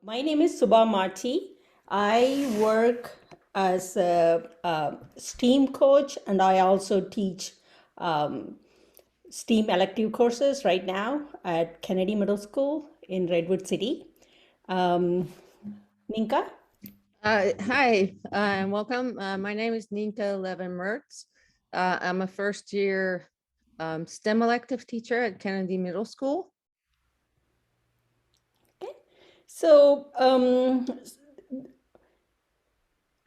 My name is Suba Marti. I work as a STEAM coach, and I also teach um, STEAM elective courses right now at Kennedy Middle School in Redwood City. Um, Ninka? Hi, and welcome. My name is Nienke Levin-Mertz. I'm a first year STEM elective teacher at Kennedy Middle School. So,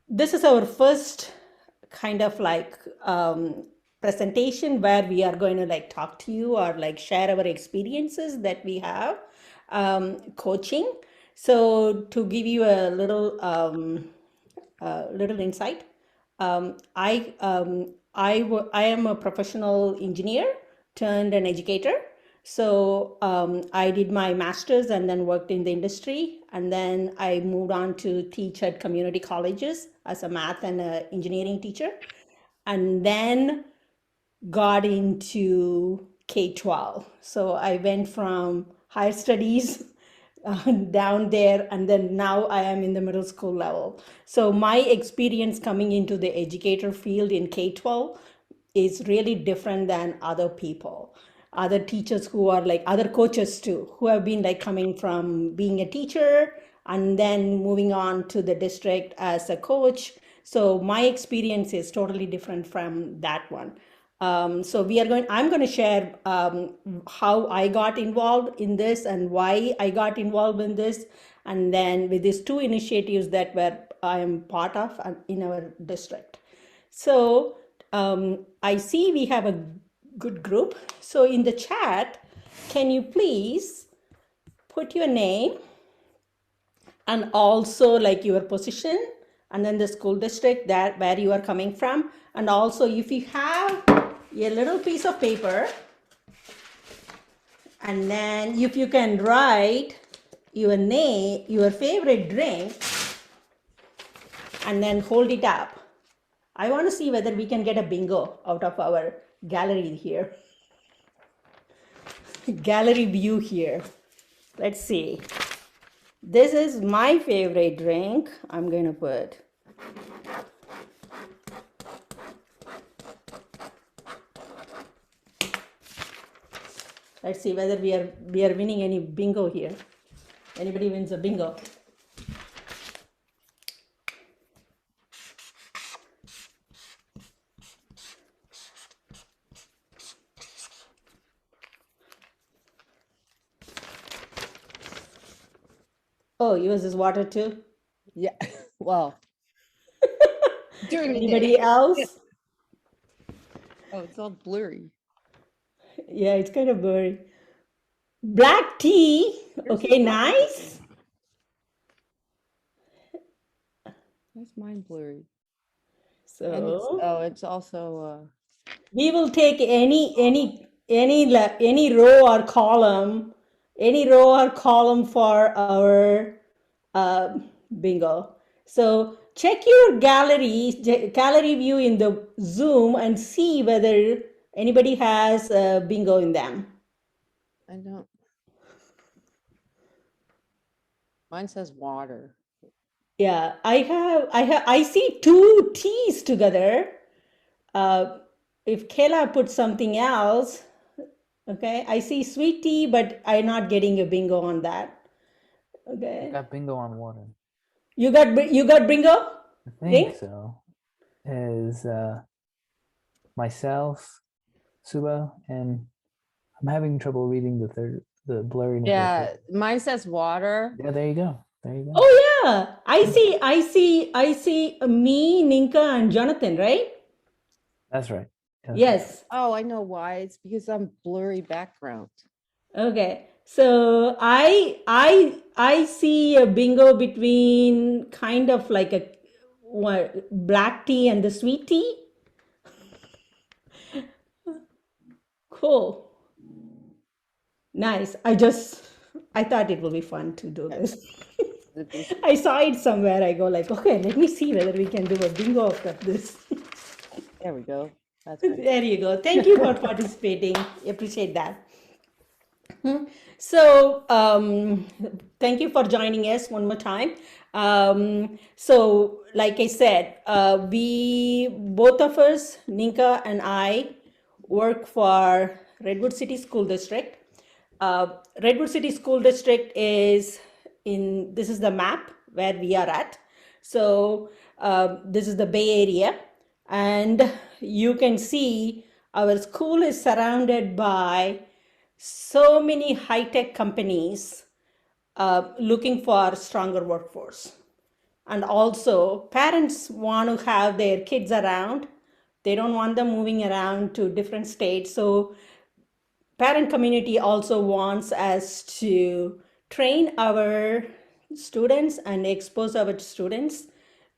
this is our first kind of like presentation where we are going to like talk to you or like share our experiences that we have coaching. So to give you a little insight, I am a professional engineer turned an educator. So I did my master's and then worked in the industry. And then I moved on to teach at community colleges as a math and engineering teacher. And then got into K-12. So I went from higher studies down there, and then now I am in the middle school level. So my experience coming into the educator field in K-12 is really different than other people, other teachers who are like other coaches too, who have been like coming from being a teacher and then moving on to the district as a coach. So my experience is totally different from that one. So I'm going to share how I got involved in this and why I got involved in this. And then with these two initiatives that I am part of in our district. So I see we have a good group. So in the chat, can you please put your name and also like your position and then the school district that where you are coming from. And also if you have a little piece of paper, and then if you can write your name, your favorite drink, and then hold it up. I want to see whether we can get a bingo out of our gallery here. Gallery view here. Let's see. This is my favorite drink. I'm going to put. Let's see whether we are winning any bingo here. Anybody wins a bingo? Oh, yours is water too? Yeah, well, during the Anybody day. else? Oh, it's all blurry. Yeah, it's kind of blurry. Black tea. Okay, nice. Why's mine blurry? So it's also we will take any row or column, for our bingo. So check your gallery view in the Zoom and see whether anybody has a bingo in them. I don't. Mine says water. Yeah, I see two T's together. If Kayla put something else, okay, I see sweet tea, but I'm not getting a bingo on that. Okay. I got bingo on water. You got bingo? I think so. Is myself, Suba, and I'm having trouble reading the blurriness. Yeah, mine says water. Yeah, there you go. There you go. Oh yeah, I see me, Ninka, and Jonathan, right? That's right. Yes. Oh, I know why. It's because I'm blurry background. Okay. So I see a bingo between kind of like a black tea and the sweet tea. Cool. Nice. I thought it would be fun to do this. I saw it somewhere. I go like, okay, let me see whether we can do a bingo of this. There we go. That's There you go. Thank you for participating. Appreciate that. So, thank you for joining us one more time. So, like I said, we, both of us, Nienke and I, work for Redwood City School District. Redwood City School District is this is the map where we are at. So, this is the Bay Area, and you can see our school is surrounded by so many high-tech companies looking for stronger workforce. And also, parents want to have their kids around. They don't want them moving around to different states. So parent community also wants us to train our students and expose our students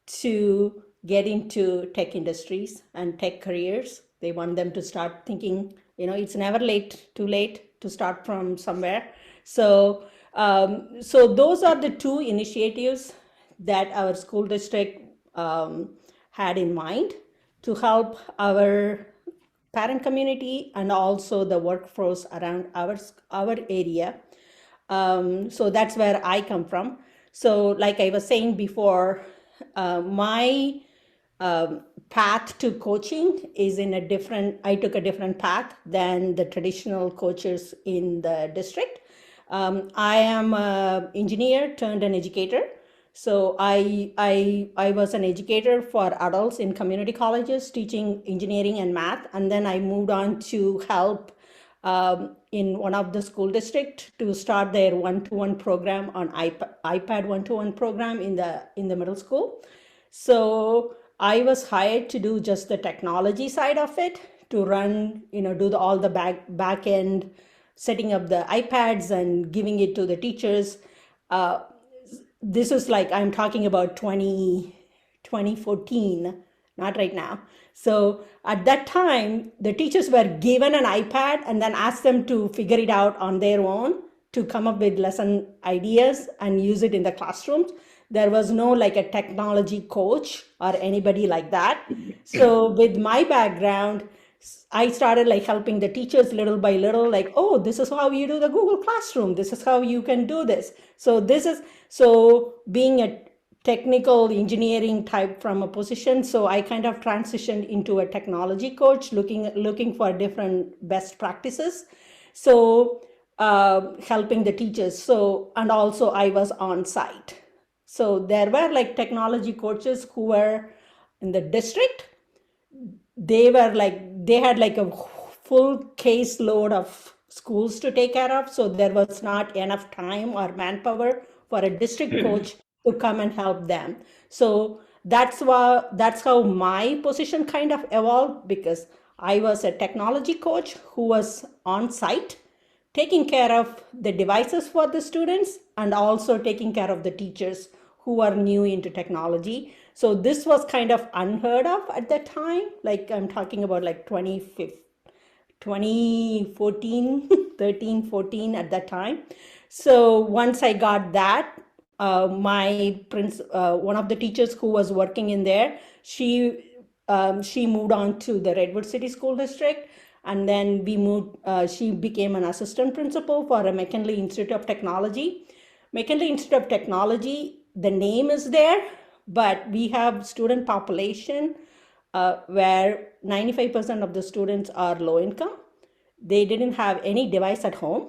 to get into tech industries and tech careers. They want them to start thinking, it's never too late to start from somewhere. So, so those are the two initiatives that our school district had in mind to help our parent community and also the workforce around our area. So that's where I come from. So like I was saying before, my path to coaching is I took a different path than the traditional coaches in the district. I am an engineer turned an educator. So I was an educator for adults in community colleges teaching engineering and math, and then I moved on to help in one of the school district to start their one-to-one program on iPad one-to-one program in the middle school. So I was hired to do just the technology side of it, to run, do all the back end, setting up the iPads and giving it to the teachers. This is like, I'm talking about 2014, not right now. So at that time, the teachers were given an iPad and then asked them to figure it out on their own, to come up with lesson ideas and use it in the classrooms. There was no like a technology coach or anybody like that. So with my background, I started like helping the teachers little by little, like, oh, this is how you do the Google Classroom. This is how you can do this. So being a technical engineering type from a position, so I kind of transitioned into a technology coach, looking for different best practices. So helping the teachers. So, and also I was on site. So there were like technology coaches who were in the district. They had like a full caseload of schools to take care of. So there was not enough time or manpower for a district coach to come and help them. So that's how my position kind of evolved, because I was a technology coach who was on site, taking care of the devices for the students and also taking care of the teachers who are new into technology. So this was kind of unheard of at that time. Like I'm talking about like 2014, 13, 14 at that time. So once I got that, one of the teachers who was working in there, she moved on to the Redwood City School District. And then she became an assistant principal for a Mckinley Institute of Technology. Mckinley Institute of Technology, the name is there, but we have student population where 95% of the students are low income. They didn't have any device at home.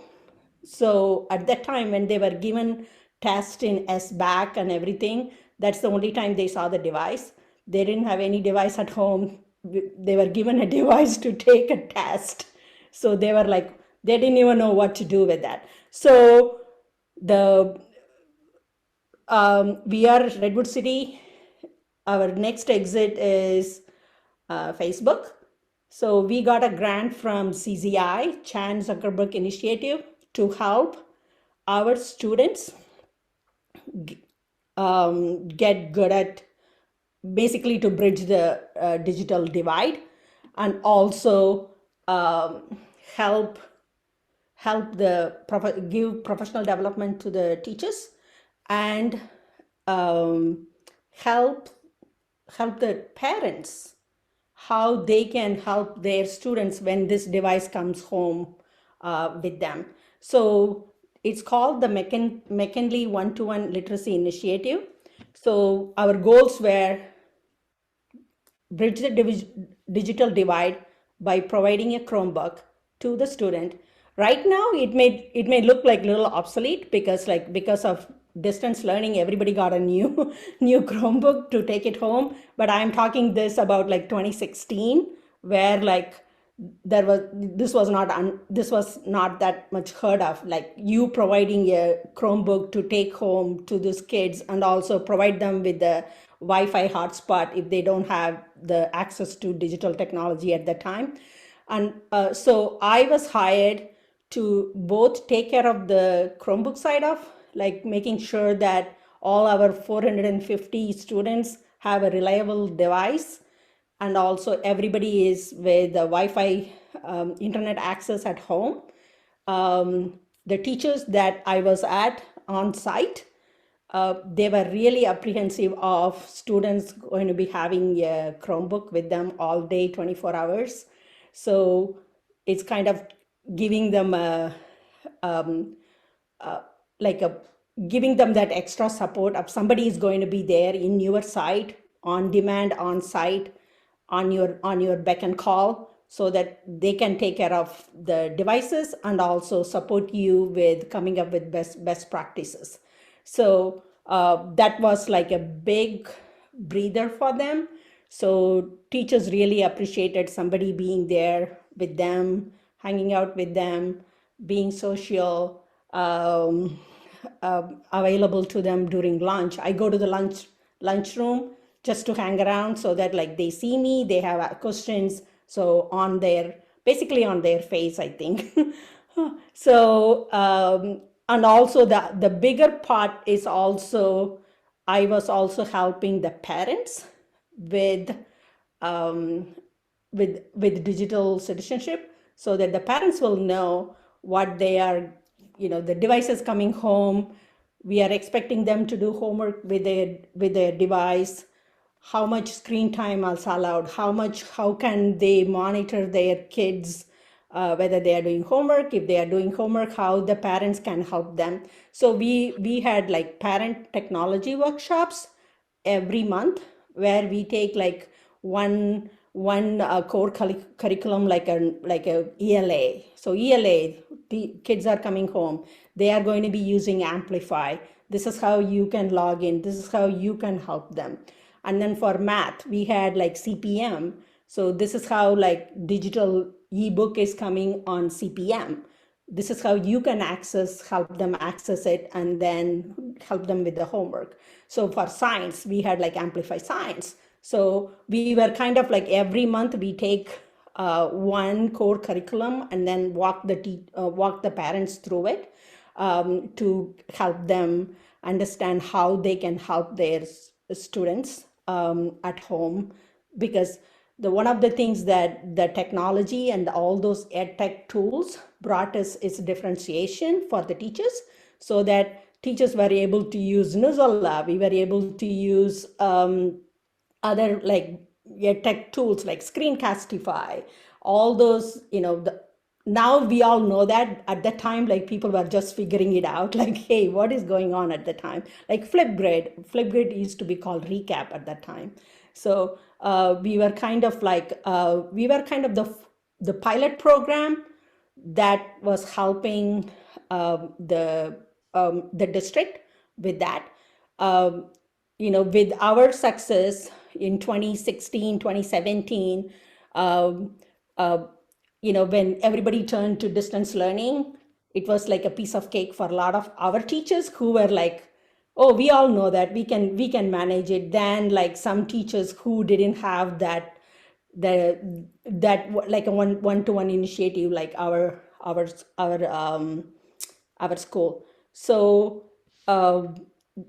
So at that time when they were given tests in SBAC and everything, that's the only time they saw the device. They didn't have any device at home. They were given a device to take a test. So they were like, they didn't even know what to do with that. So we are Redwood City. Our next exit is Facebook. So we got a grant from CZI, Chan Zuckerberg Initiative, to help our students get good at, basically to bridge the digital divide, and also give professional development to the teachers, and help the parents how they can help their students when this device comes home with them. So it's called the Mckinley One-to-One Literacy Initiative. So our goals were bridge the digital divide by providing a Chromebook to the student. Right now, it may look like a little obsolete because of distance learning, everybody got a new new Chromebook to take it home. But I'm talking this about like 2016, where like this was not that much heard of, like you providing a Chromebook to take home to these kids and also provide them with the Wi-Fi hotspot if they don't have the access to digital technology at the time. And so I was hired to both take care of the Chromebook side of, like making sure that all our 450 students have a reliable device, and also everybody is with the Wi-Fi internet access at home. The teachers that I was at on site, they were really apprehensive of students going to be having a Chromebook with them all day, 24 hours. So it's kind of giving them giving them that extra support of somebody is going to be there in your site, on demand, on site, on your beck and call, so that they can take care of the devices and also support you with coming up with best practices. So that was like a big breather for them. So teachers really appreciated somebody being there with them, hanging out with them, being social, available to them during lunch. I go to the lunchroom just to hang around so that like they see me, they have questions. So basically on their face, I think. So, and also the bigger part is also, I was also helping the parents with digital citizenship, so that the parents will know what they are, the devices coming home. We are expecting them to do homework with their device. How much screen time is allowed? How can they monitor their kids, whether they are doing homework? If they are doing homework, how the parents can help them. So we had like parent technology workshops every month, where we take like one core curriculum, like a ELA. So ELA, the kids are coming home, they are going to be using Amplify. This is how you can log in. This is how you can help them. And then for math, we had like CPM. So this is how like digital ebook is coming on CPM. This is how you can help them access it, and then help them with the homework. So for science, we had like Amplify Science. So we were kind of like every month we take one core curriculum and then walk the parents through it, to help them understand how they can help their students at home. Because one of the things that the technology and all those ed tech tools brought us is differentiation for the teachers, so that teachers were able to use Nuzzola. We were able to use other like tech tools like Screencastify, all those, now we all know that. At the time, like people were just figuring it out, like, hey, what is going on at the time? Like Flipgrid used to be called Recap at that time. So we were kind of the pilot program that was helping the district with that. With our success in 2016, 2017, when everybody turned to distance learning, it was like a piece of cake for a lot of our teachers, who were like, oh, we all know that we can manage it. Then like some teachers who didn't have that like a one-to-one initiative, like our school. So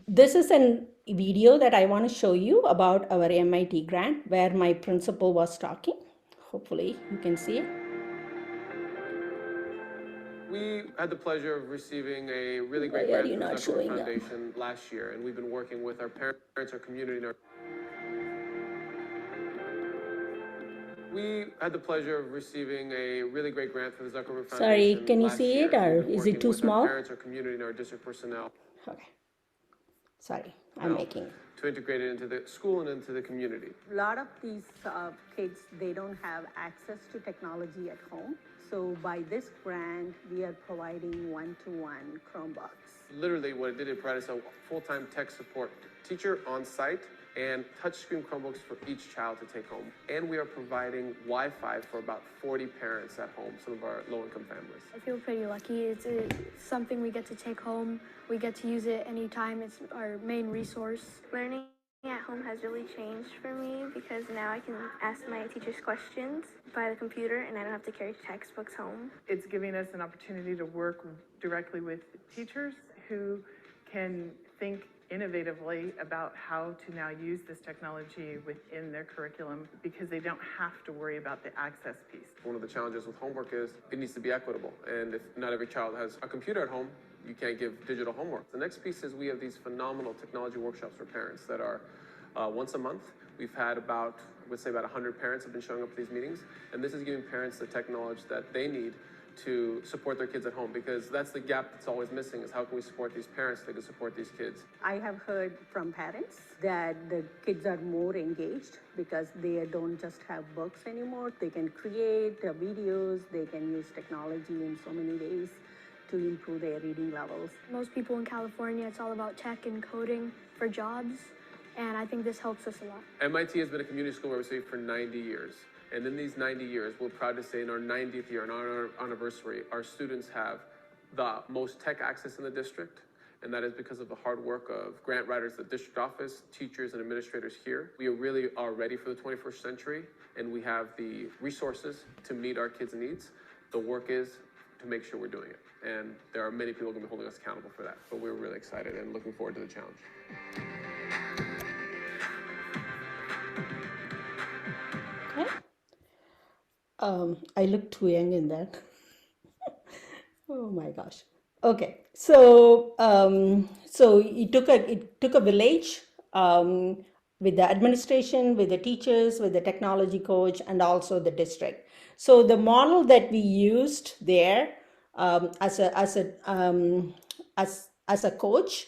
this is a video that I want to show you about our MIT grant, where my principal was talking. Hopefully you can see it. We had the pleasure of receiving a really great grant from the National Foundation last year, and we've been working with our parents, our community, and We had the pleasure of receiving a really great grant from the Zuckerberg Foundation. Sorry, can you last see year. it, or We've been is it working too with small? Our parents, our community, and our district personnel. Okay. Sorry, I'm making. To integrate it into the school and into the community. A lot of these kids, they don't have access to technology at home. So by this grant, we are providing one-to-one Chromebooks. Literally what it did, it provided a full-time tech support teacher on site and touchscreen Chromebooks for each child to take home. And we are providing Wi-Fi for about 40 parents at home, some of our low-income families. I feel pretty lucky. It's something we get to take home. We get to use it anytime. It's our main resource. Learning at home has really changed for me because now I can ask my teachers questions by the computer and I don't have to carry textbooks home. It's giving us an opportunity to work directly with teachers who can think innovatively about how to now use this technology within their curriculum because they don't have to worry about the access piece. One of the challenges with homework is it needs to be equitable. And if not every child has a computer at home, you can't give digital homework. The next piece is we have these phenomenal technology workshops for parents that are once a month. We've had about, I would say about 100 parents have been showing up to these meetings. And this is giving parents the technology that they need to support their kids at home, because that's the gap that's always missing, is how can we support these parents so they can support these kids. I have heard from parents that the kids are more engaged because they don't just have books anymore. They can create videos, they can use technology in so many ways to improve their reading levels. Most people in California, it's all about tech and coding for jobs, and I think this helps us a lot. MIT has been a community school overseas for 90 years. And in these 90 years, we're proud to say in our 90th year, on our anniversary, our students have the most tech access in the district. And that is because of the hard work of grant writers, the district office, teachers, and administrators here. We really are ready for the 21st century, and we have the resources to meet our kids' needs. The work is to make sure we're doing it. And there are many people going to be holding us accountable for that. But we're really excited and looking forward to the challenge. Okay. I look too young in that. Oh my gosh. Okay, so so it took a village with the administration, with the teachers, with the technology coach, and also the district. So the model that we used there as a coach.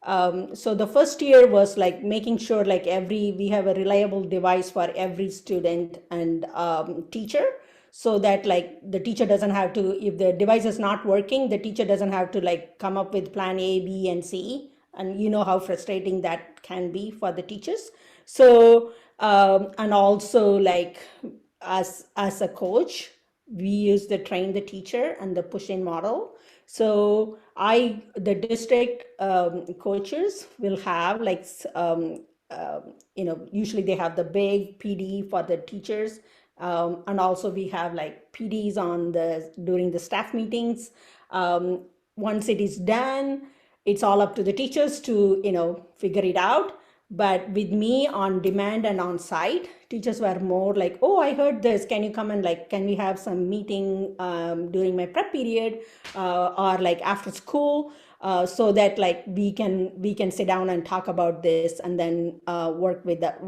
So the first year was like making sure like we have a reliable device for every student and teacher, so that like the teacher doesn't have to, if the device is not working, the teacher doesn't have to like come up with plan A, B, and C. And you know how frustrating that can be for the teachers. So, and also like as a coach, we use the train the teacher and the push-in model. So the district coaches will have like, usually they have the big PD for the teachers. And also we have like PDs during the staff meetings. Once it is done, it's all up to the teachers to, figure it out. But with me on demand and on site, teachers were more like, oh, I heard this. Can you come and can we have some meeting during my prep period or like after school so that like we can sit down and talk about this and then work with that,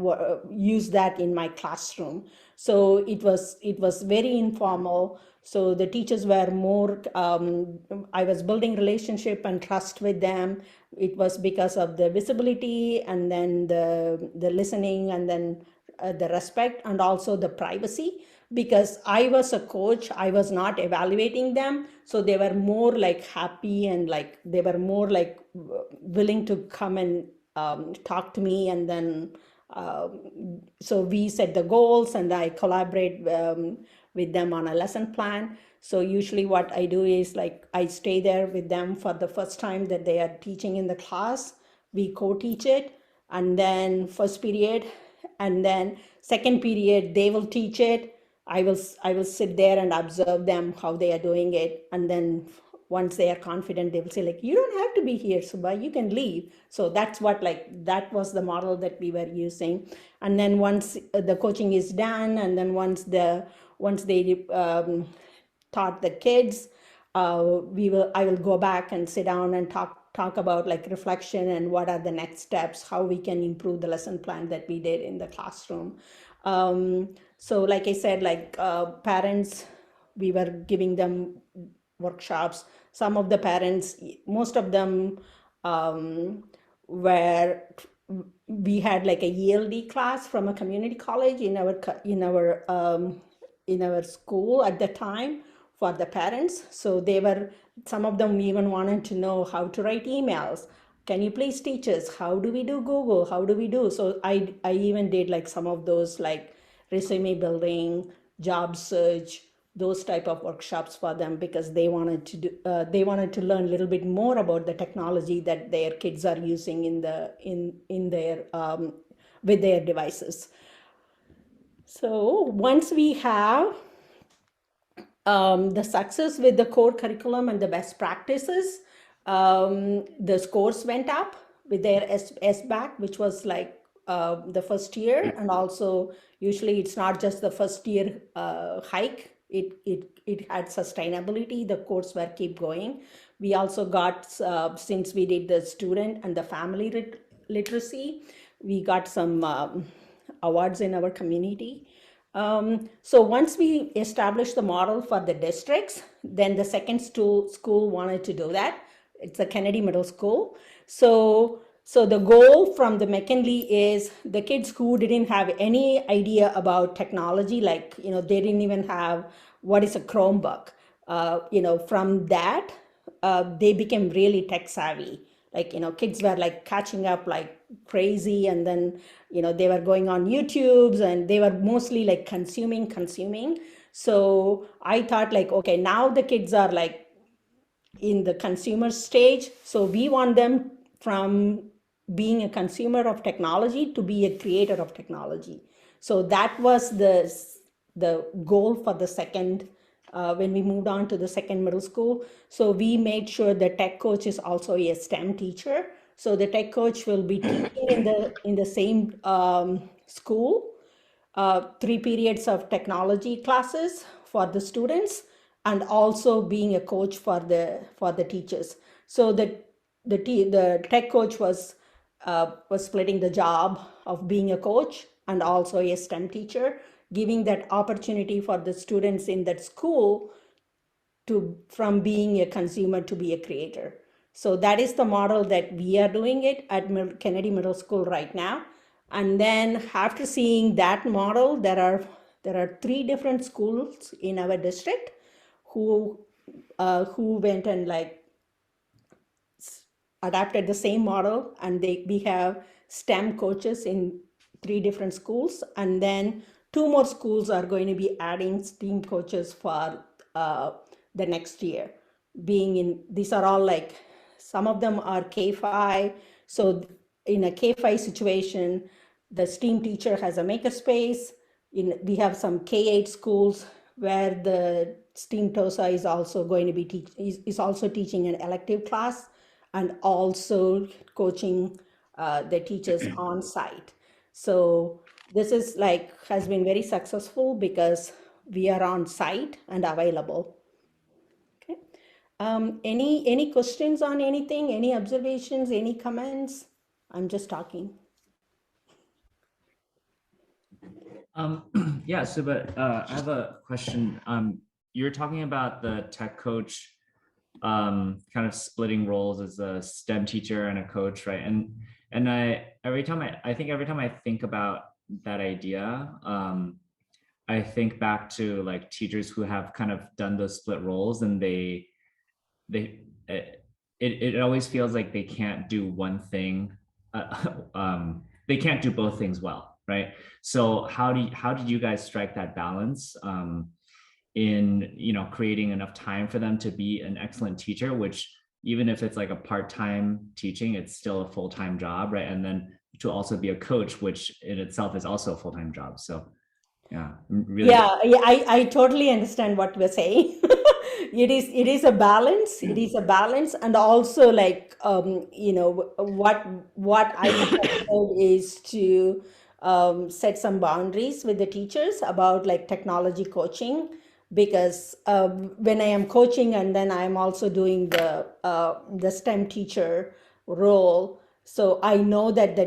use that in my classroom. So it was very informal. So the teachers were more, I was building relationship and trust with them. It was because of the visibility and then the listening and then the respect and also the privacy. Because I was a coach, I was not evaluating them. So they were more like happy and like they were more like willing to come and talk to me. And then so we set the goals and I collaborate with them on a lesson plan. So usually what I do is like I stay there with them for the first time that they are teaching in the class. We co-teach it, and then first period, and then second period they will teach it. I will sit there and observe them how they are doing it, and then once they are confident, they will say like, you don't have to be here, Suba, you can leave. So that's what that was the model that we were using. And then once the coaching is done, and then once they taught the kids, I will go back and sit down and talk about like reflection and what are the next steps, how we can improve the lesson plan that we did in the classroom. So like I said, like parents, we were giving them workshops. Some of the parents, most of them were, we had like a ELD class from a community college in our school at the time for the parents. So they were, some of them even wanted to know how to write emails. Can you please teach us? How do we do Google? How do we do? So I even did like some of those like resume building, job search, those type of workshops for them, because they wanted to do, they wanted to learn a little bit more about the technology that their kids are using in their with their devices. So once we have the success with the core curriculum and the best practices, the scores went up with their SBAC, which was like the first year, and also usually it's not just the first year hike. It had sustainability. The coursework keep going. We also got, since we did the student and the family literacy, we got some awards in our community. So once we established the model for the districts, then the second school wanted to do that. It's a Kennedy Middle School. So the goal from the Mckinley is the kids who didn't have any idea about technology, like, they didn't even have what is a Chromebook. From that, they became really tech savvy. Like, kids were like catching up like crazy, and then, they were going on YouTubes, and they were mostly like consuming. So I thought like, okay, now the kids are like in the consumer stage. So we want them from being a consumer of technology to be a creator of technology. So that was the goal for the second, when we moved on to the second middle school. So we made sure the tech coach is also a STEM teacher. So the tech coach will be teaching in the same school, 3 periods of technology classes for the students, and also being a coach for the teachers. So the tech coach was splitting the job of being a coach and also a STEM teacher, giving that opportunity for the students in that school from being a consumer to be a creator. So that is the model that we are doing it at Kennedy Middle School right now. And then after seeing that model, there are 3 different schools in our district who went and like adapted the same model, and we have STEM coaches in 3 different schools, and then 2 more schools are going to be adding STEAM coaches for the next year. These are all like, some of them are K-5. So in a K-5 situation, the STEAM teacher has a makerspace. We have some K-8 schools where the STEAM TOSA is also going to be is also teaching an elective class, and also coaching the teachers on site. So this is like, has been very successful because we are on site and available. Okay. Any questions on anything? Any observations? Any comments? I'm just talking. Yeah, Suba, I have a question. You're talking about the tech coach kind of splitting roles as a STEM teacher and a coach, right? And every time I think about that idea, I think back to like teachers who have kind of done those split roles, and it always feels like they can't do one thing. They can't do both things well, right? So how did you guys strike that balance in creating enough time for them to be an excellent teacher, which even if it's like a part-time teaching, it's still a full-time job, right? And then to also be a coach, which in itself is also a full-time job. So yeah, really. Yeah, I totally understand what we're saying. It is a balance. It is a balance, and also like what I observed is to set some boundaries with the teachers about like technology coaching, because when I am coaching and then I'm also doing the STEM teacher role, so I know that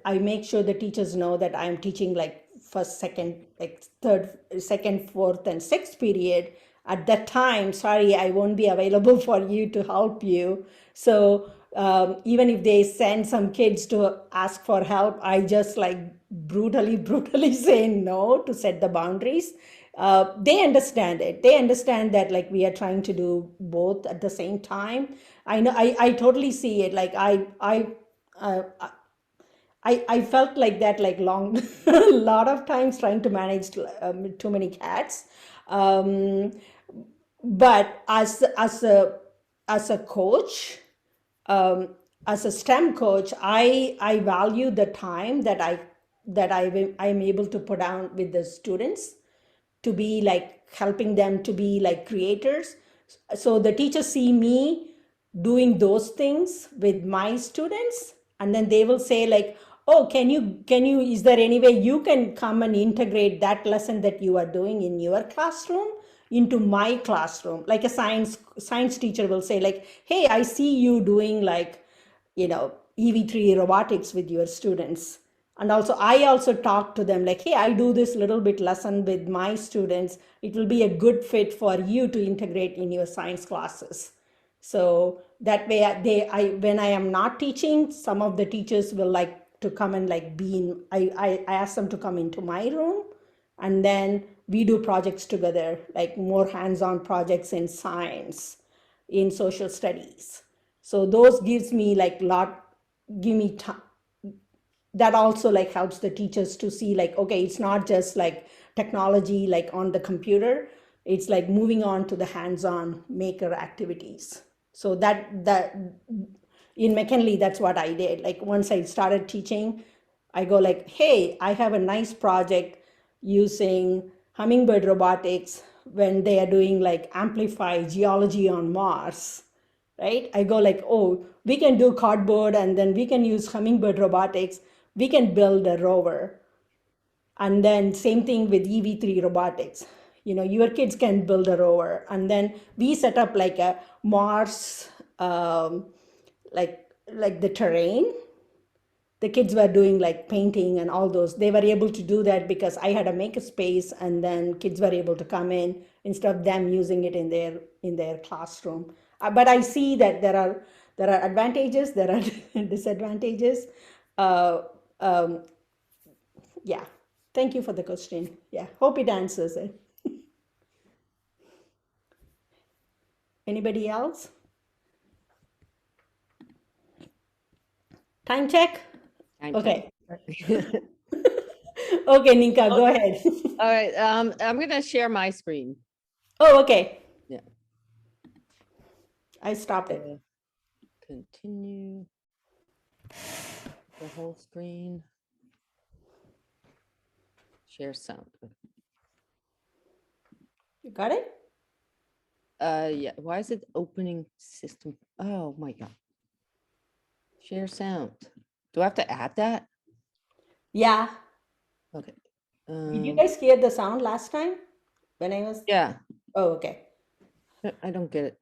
I make sure the teachers know that I'm teaching like first, second, like third, second, fourth, and sixth period, at that time, sorry, I won't be available for you to help you. So even if they send some kids to ask for help, I just like brutally say no to set the boundaries. They understand it. They understand that like we are trying to do both at the same time. I know, I totally see it. Like uh, I felt like that like long a lot of times trying to manage too many cats. Um, but as a coach, um, as a STEM coach, I value the time that I'm able to put down with the students to be like helping them to be like creators. So the teachers see me doing those things with my students, and then they will say like, oh, can you is there any way you can come and integrate that lesson that you are doing in your classroom into my classroom? Like a science teacher will say like, hey, I see you doing like, EV3 robotics with your students. And also, I also talk to them like, hey, I do this little bit lesson with my students. It will be a good fit for you to integrate in your science classes. So that way, when I am not teaching, some of the teachers will like to come and like be in, I ask them to come into my room, and then we do projects together, like more hands-on projects in science, in social studies. So those gives me like give me time. That also like helps the teachers to see like, okay, it's not just like technology like on the computer, it's like moving on to the hands-on maker activities. So that in Mckinley, that's what I did. Like once I started teaching, I go like, hey, I have a nice project using hummingbird robotics when they are doing like amplify geology on Mars, right? I go like, oh, we can do cardboard and then we can use hummingbird robotics. We can build a rover. And then same thing with EV3 robotics. Your kids can build a rover. And then we set up like a Mars, like the terrain. The kids were doing like painting and all those. They were able to do that because I had a maker space, and then kids were able to come in instead of them using it in their classroom. But I see that there are advantages, there are disadvantages. Yeah, thank you for the question. Yeah, hope it answers it. Anybody else? Time check? Okay. Okay, Nienke, go ahead. All right, I'm gonna share my screen. Oh, okay. Yeah. I stopped it. Continue the whole screen. Share sound. You got it? Yeah, why is it opening system? Oh my God. Share sound. Do I have to add that? Yeah. Okay. Did you guys hear the sound last time when I was? Yeah, Oh, okay. I don't get it.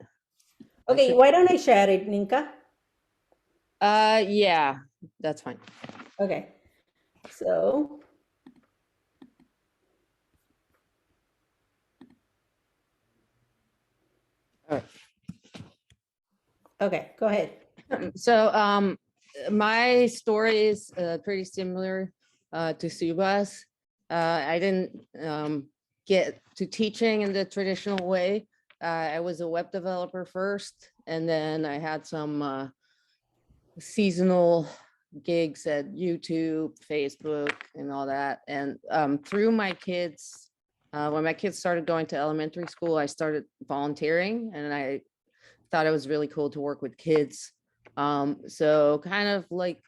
Okay, why don't I share it, Nienke? Yeah, that's fine. Okay. So. All right. Okay, go ahead. So my story is pretty similar to Suba's. I didn't get to teaching in the traditional way. I was a web developer first, and then I had some seasonal gigs at YouTube, Facebook, and all that. And through my kids, when my kids started going to elementary school, I started volunteering, and I thought it was really cool to work with kids. So kind of like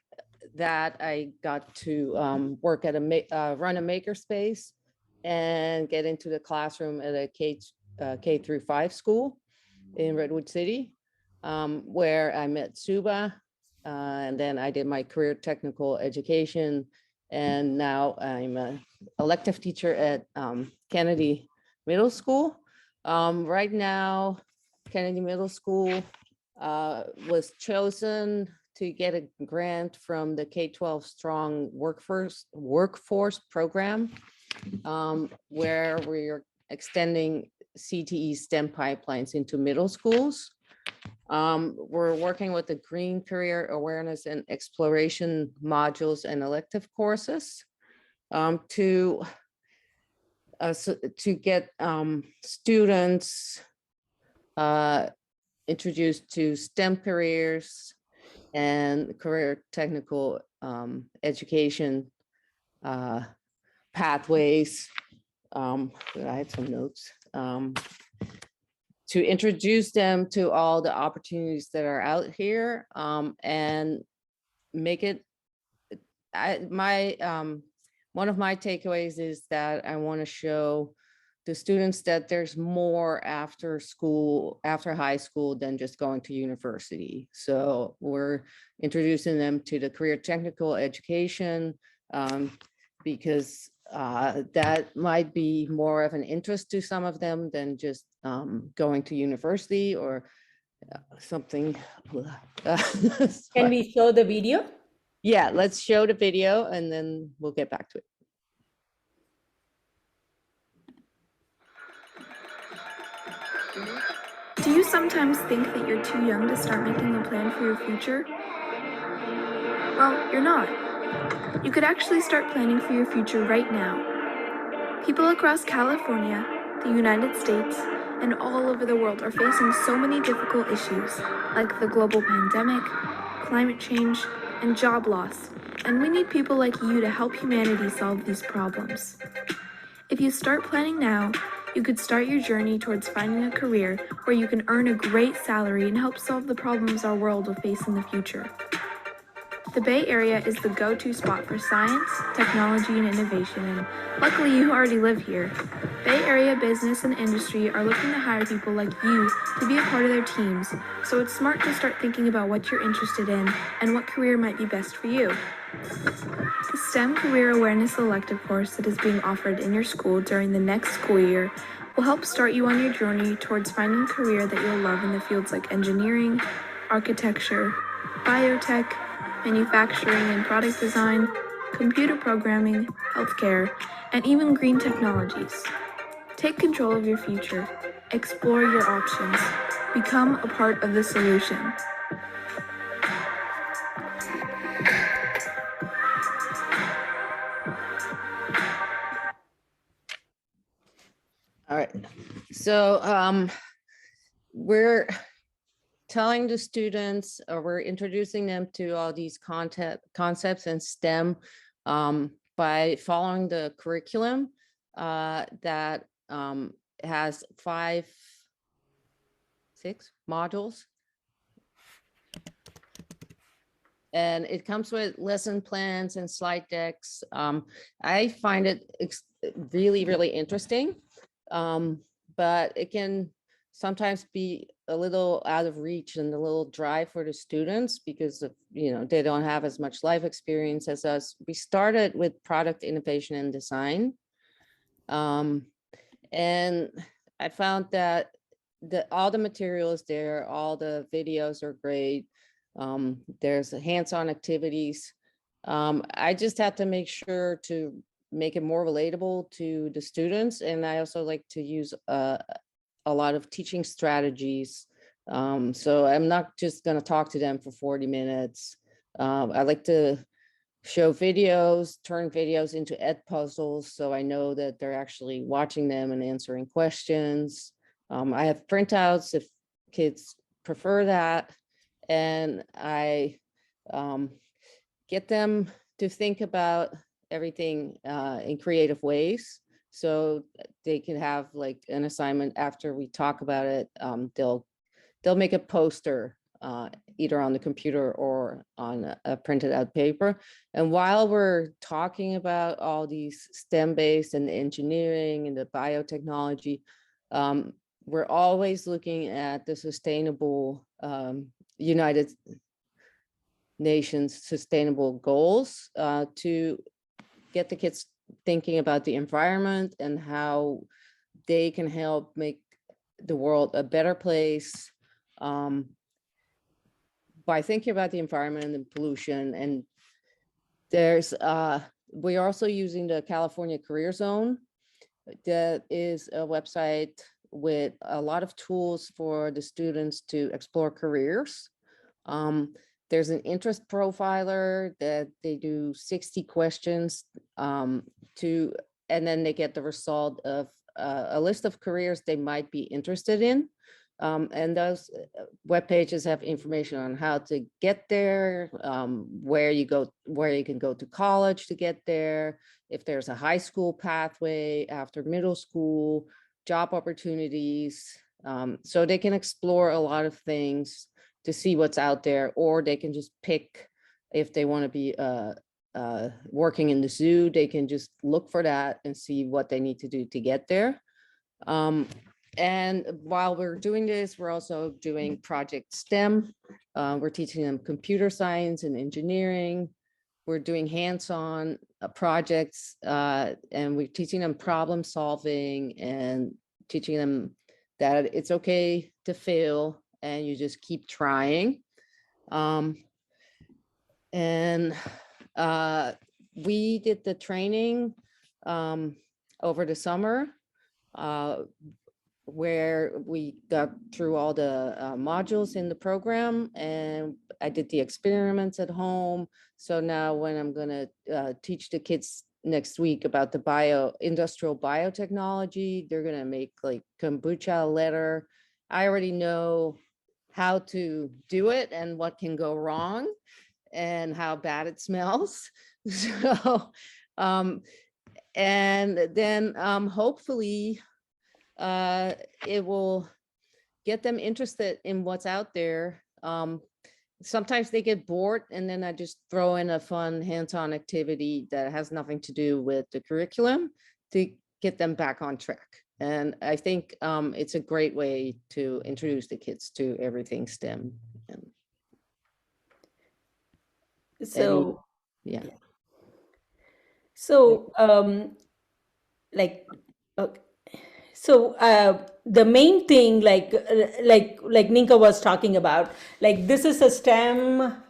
that, I got to work at run a makerspace and get into the classroom at a K through 5 school in Redwood City, where I met Suba, and then I did my career technical education, and now I'm an elective teacher at Kennedy Middle School. Right now, Kennedy Middle School was chosen to get a grant from the K-12 Strong Workforce Program. where we're extending CTE STEM pipelines into middle schools. We're working with the Green Career Awareness and Exploration modules and elective courses to get students introduced to STEM careers and career technical education pathways. I had some notes. To introduce them to all the opportunities that are out here and make it, one of my takeaways is that I want to show the students that there's more after school, after high school than just going to university. So we're introducing them to the career technical education because that might be more of an interest to some of them than just going to university or something. Can we show the video? Yeah, let's show the video and then we'll get back to it. Do you sometimes think that you're too young to start making a plan for your future? Well, you're not. You could actually start planning for your future right now. People across California, the United States, and all over the world are facing so many difficult issues, like the global pandemic, climate change, and job loss, and we need people like you to help humanity solve these problems. If you start planning now, you could start your journey towards finding a career where you can earn a great salary and help solve the problems our world will face in the future. The Bay Area is the go-to spot for science, technology, and innovation, and luckily you already live here. Bay Area business and industry are looking to hire people like you to be a part of their teams, so it's smart to start thinking about what you're interested in and what career might be best for you. The STEM Career Awareness elective course that is being offered in your school during the next school year will help start you on your journey towards finding a career that you'll love in the fields like engineering, architecture, biotech, manufacturing and product design, computer programming, healthcare, and even green technologies. Take control of your future, explore your options, become a part of the solution. All right, so we're telling the students, or we're introducing them to all these concepts in STEM by following the curriculum that has 6 modules. And it comes with lesson plans and slide decks. I find it really, really interesting, but it can sometimes be a little out of reach and a little dry for the students because of, they don't have as much life experience as us. We started with product innovation and design. And I found that all the materials there, all the videos are great. There's hands-on activities. I just had to make sure to make it more relatable to the students. And I also like to use a lot of teaching strategies. So I'm not just going to talk to them for 40 minutes. I like to show videos, turn videos into ed puzzles, so I know that they're actually watching them and answering questions. I have printouts if kids prefer that. And I get them to think about everything in creative ways. So they can have like an assignment after we talk about it. They'll make a poster either on the computer or on a printed out paper. And while we're talking about all these STEM-based and the engineering and the biotechnology, we're always looking at the sustainable United Nations sustainable goals to get the kids thinking about the environment and how they can help make the world a better place by thinking about the environment and pollution. And there's We are also using the California Career Zone. That is a website with a lot of tools for the students to explore careers. There's an interest profiler that they do 60 questions and then they get the result of a list of careers they might be interested in. And those web pages have information on how to get there, where you can go to college to get there, if there's a high school pathway after middle school, job opportunities. So they can explore a lot of things to see what's out there, or they can just pick if they want to be working in the zoo, they can just look for that and see what they need to do to get there. And while we're doing this, we're also doing Project STEM. We're teaching them computer science and engineering. We're doing hands-on projects, and we're teaching them problem solving and teaching them that it's okay to fail and you just keep trying. We did the training over the summer, where we got through all the modules in the program, and I did the experiments at home. So now when I'm gonna teach the kids next week about the industrial biotechnology, they're gonna make like kombucha leather. I already know how to do it and what can go wrong and how bad it smells. So, and then hopefully it will get them interested in what's out there. Sometimes they get bored, and then I just throw in a fun hands-on activity that has nothing to do with the curriculum to get them back on track. And I think it's a great way to introduce the kids to everything STEM. So, yeah. So, the main thing, like Nienke was talking about, like this is a STEM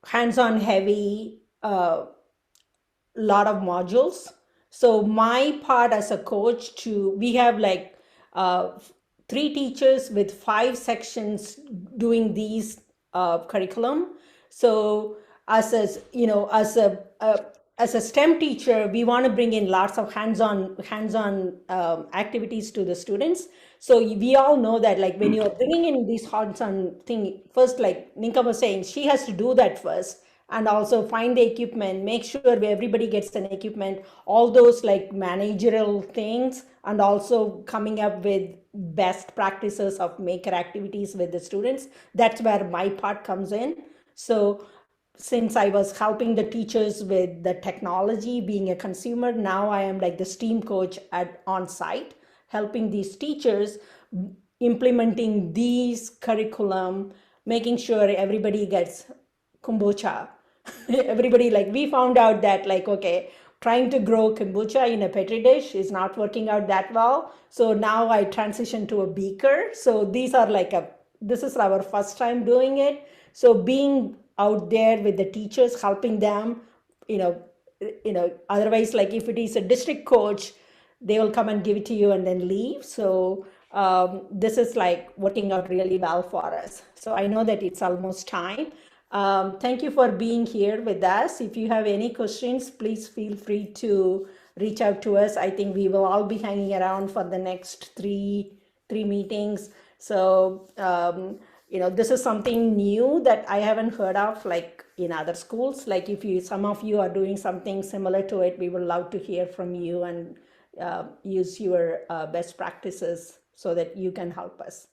hands-on heavy, lot of modules. So my part as a coach we have like 3 teachers with 5 sections doing these curriculum. So as a STEM teacher, we want to bring in lots of hands-on activities to the students. So we all know that, like, when you're bringing in these hands-on thing, first, like Nienke was saying, she has to do that first, and also find the equipment, make sure everybody gets an equipment, all those like managerial things, and also coming up with best practices of maker activities with the students. That's where my part comes in. So since I was helping the teachers with the technology, being a consumer, now I am like the STEAM coach on site, helping these teachers implementing these curriculum, making sure everybody gets kombucha. Everybody, like, we found out that, like, okay, trying to grow kombucha in a petri dish is not working out that well. So now I transitioned to a beaker. So these are like this is our first time doing it. So being out there with the teachers, helping them, otherwise, like if it is a district coach, they will come and give it to you and then leave. So this is like working out really well for us. So I know that it's almost time. Thank you for being here with us. If you have any questions, please feel free to reach out to us. I think we will all be hanging around for the next three meetings. So, this is something new that I haven't heard of, like in other schools. Like if some of you are doing something similar to it, we would love to hear from you and use your best practices so that you can help us.